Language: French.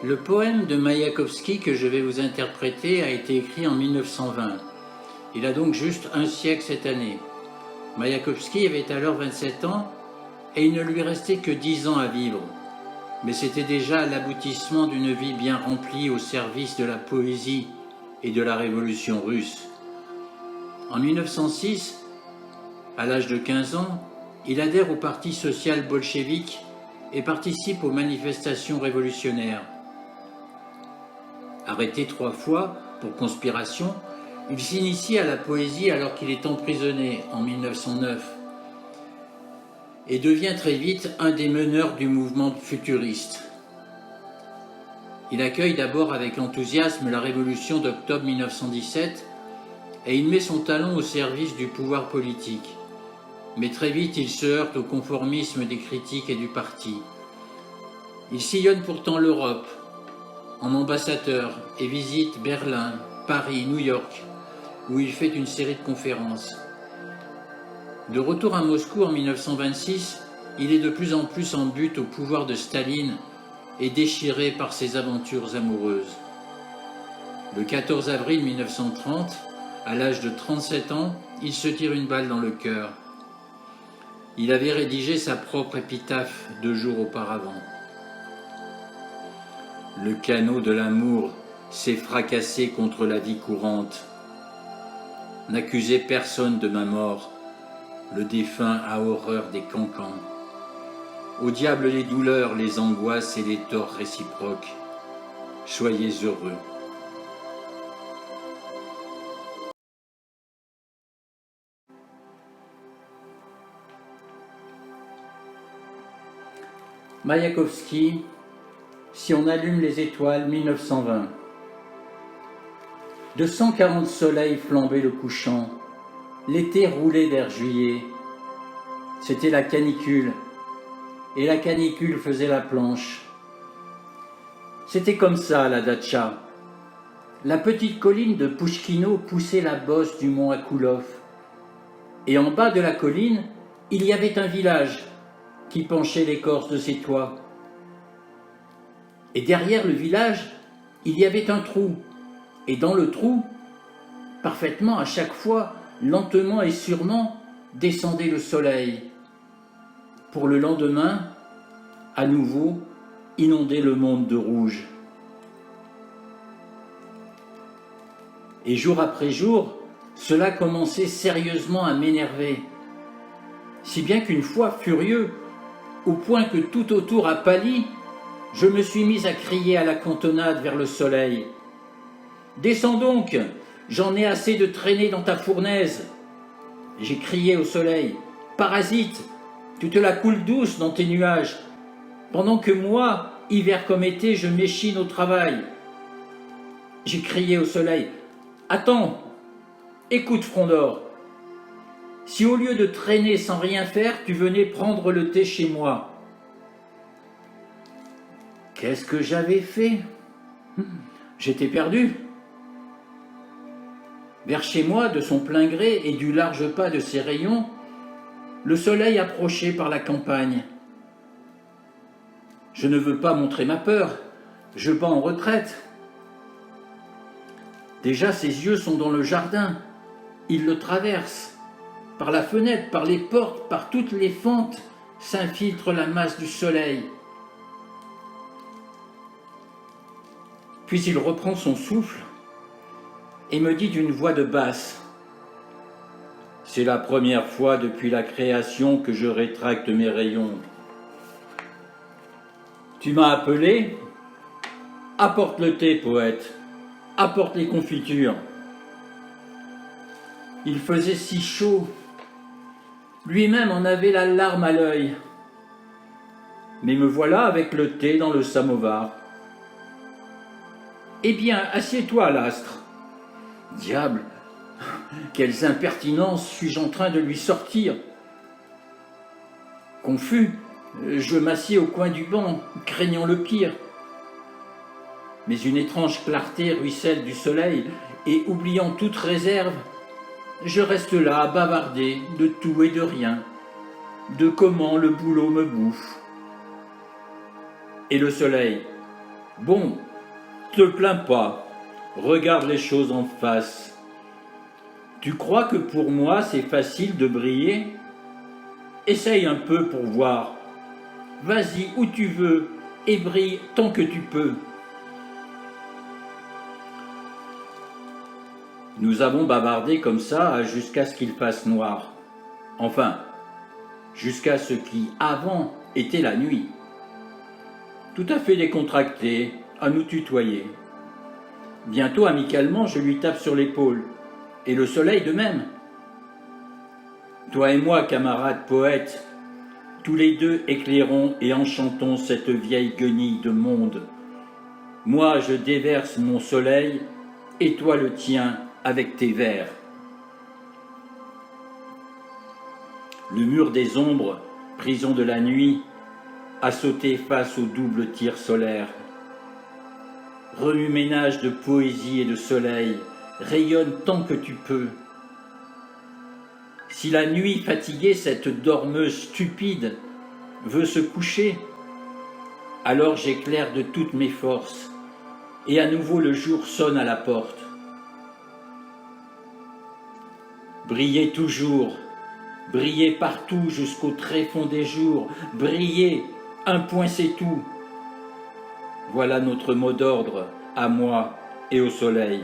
Le poème de Maïakovski que je vais vous interpréter a été écrit en 1920. Il a donc juste un siècle cette année. Maïakovski avait alors 27 ans et il ne lui restait que 10 ans à vivre. Mais c'était déjà l'aboutissement d'une vie bien remplie au service de la poésie et de la révolution russe. En 1906, à l'âge de 15 ans, il adhère au parti social bolchevique et participe aux manifestations révolutionnaires. Arrêté 3 fois pour conspiration, il s'initie à la poésie alors qu'il est emprisonné en 1909 et devient très vite un des meneurs du mouvement futuriste. Il accueille d'abord avec enthousiasme la révolution d'octobre 1917 et il met son talent au service du pouvoir politique. Mais très vite, il se heurte au conformisme des critiques et du parti. Il sillonne pourtant l'Europe en ambassadeur et visite Berlin, Paris, New York, où il fait une série de conférences. De retour à Moscou en 1926, il est de plus en plus en butte au pouvoir de Staline et déchiré par ses aventures amoureuses. Le 14 avril 1930, à l'âge de 37 ans, il se tire une balle dans le cœur. Il avait rédigé sa propre épitaphe 2 jours auparavant. Le canot de l'amour s'est fracassé contre la vie courante. N'accusez personne de ma mort, le défunt a horreur des cancans. Au diable les douleurs, les angoisses et les torts réciproques. Soyez heureux. Maïakovski, Si on allume les étoiles, 1920. De 140 soleils flambait le couchant. L'été roulait vers juillet. C'était la canicule. Et la canicule faisait la planche. C'était comme ça, la datcha. La petite colline de Pouchkino poussait la bosse du mont Akoulov. Et en bas de la colline, il y avait un village qui penchait l'écorce de ses toits. Et derrière le village, il y avait un trou. Et dans le trou, parfaitement à chaque fois, lentement et sûrement, descendait le soleil. Pour le lendemain, à nouveau, inonder le monde de rouge. Et jour après jour, cela commençait sérieusement à m'énerver. Si bien qu'une fois, furieux, au point que tout autour a pâli, je me suis mis à crier à la cantonade vers le soleil. « Descends donc, j'en ai assez de traîner dans ta fournaise !» J'ai crié au soleil. « Parasite, tu te la coules douce dans tes nuages, pendant que moi, hiver comme été, je m'échine au travail. » J'ai crié au soleil. « Attends, écoute Frondor, si au lieu de traîner sans rien faire, tu venais prendre le thé chez moi. » Qu'est-ce que j'avais fait? J'étais perdu. Vers chez moi, de son plein gré et du large pas de ses rayons, le soleil approchait par la campagne. Je ne veux pas montrer ma peur, je bats en retraite. Déjà ses yeux sont dans le jardin, il le traverse. Par la fenêtre, par les portes, par toutes les fentes, s'infiltre la masse du soleil. Puis il reprend son souffle et me dit d'une voix de basse: « C'est la première fois depuis la création que je rétracte mes rayons. Tu m'as appelé? Apporte le thé, poète, apporte les confitures. » Il faisait si chaud, lui-même en avait la larme à l'œil. Mais me voilà avec le thé dans le samovar. « Eh bien, assieds-toi, l'astre. » Diable, quelles impertinences suis-je en train de lui sortir? Confus, je m'assieds au coin du banc, craignant le pire. Mais une étrange clarté ruisselle du soleil, et oubliant toute réserve, je reste là à bavarder de tout et de rien, de comment le boulot me bouffe. Et le soleil, Bon, te plains pas, regarde les choses en face. Tu crois que pour moi c'est facile de briller? Essaye un peu pour voir. Vas-y où tu veux et brille tant que tu peux. Nous avons bavardé comme ça jusqu'à ce qu'il fasse noir. Enfin, jusqu'à ce qui, avant, était la nuit. Tout à fait décontracté, à nous tutoyer. Bientôt, amicalement, je lui tape sur l'épaule. Et le soleil de même. Toi et moi, camarades poètes, tous les deux éclairons et enchantons cette vieille guenille de monde. Moi, je déverse mon soleil, et toi le tien avec tes vers. Le mur des ombres, prison de la nuit, a sauté face au double tir solaire. Remue-ménage de poésie et de soleil, rayonne tant que tu peux. Si la nuit fatiguée, cette dormeuse stupide, veut se coucher, alors j'éclaire de toutes mes forces, et à nouveau le jour sonne à la porte. Brillez toujours, brillez partout jusqu'au tréfonds des jours, brillez, un point c'est tout. Voilà notre mot d'ordre, à moi et au soleil.